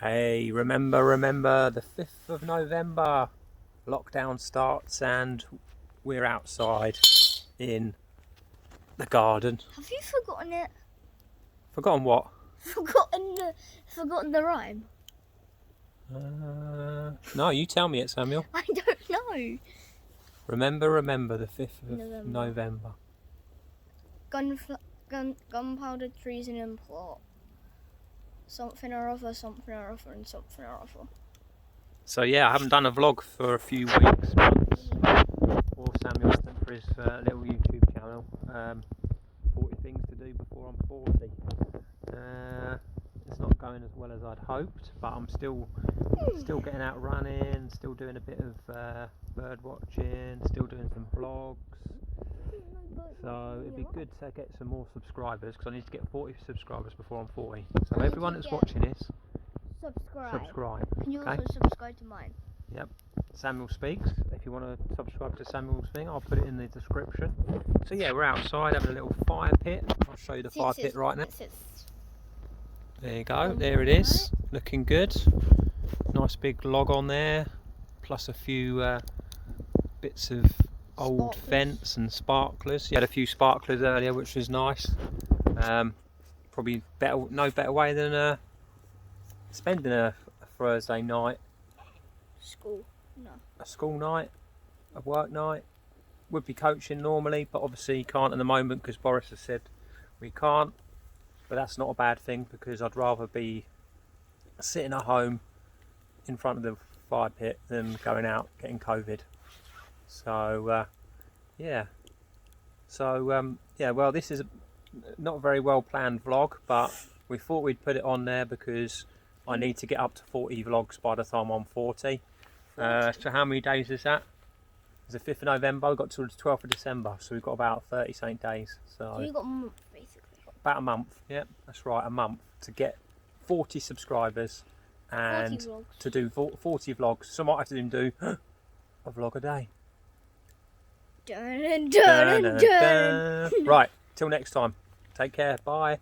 Hey, remember the 5th of November. Lockdown starts and we're outside in the garden. Have you forgotten it? Forgotten what? Forgotten the rhyme. No, you tell me it, Samuel. I don't know. Remember the 5th of November. Gunpowder, treason and plot. Something or other, and something or other. So yeah, I haven't done a vlog for a few weeks, months. Or Samuel sent for his little YouTube channel. 40 things to do before I'm 40. It's not going as well as I'd hoped, but I'm still getting out running, still doing a bit of bird watching, still doing some vlogs. So it'd be good to get some more subscribers because I need to get 40 subscribers before I'm 40. So everyone that's watching this, subscribe. Can you okay? also subscribe to mine? Yep. Samuel Speaks. If you want to subscribe to Samuel's thing, I'll put it in the description. So yeah, we're outside having a little fire pit. I'll show you the fire pit right now. There you go. There it is. Looking good. Nice big log on there, plus a few bits of old fence and sparklers. You had a few sparklers earlier, which was nice. Probably no better way than spending a Thursday night. A school night, a work night. Would be coaching normally, but obviously can't at the moment because Boris has said we can't. But that's not a bad thing because I'd rather be sitting at home in front of the fire pit than going out getting COVID. So yeah. So yeah. Well, this is not a very well planned vlog, but we thought we'd put it on there because I need to get up to 40 vlogs by the time I'm 40. So how many days is that? It's the 5th of November, we've got till the 12th of December, so we've got about 30 something days. So you've got a month basically. About a month, yeah, that's right, a month to get 40 subscribers and 40 to do 40 vlogs. So I might have to do a vlog a day. Dun, dun, dun, dun. Right, till next time. Take care, bye.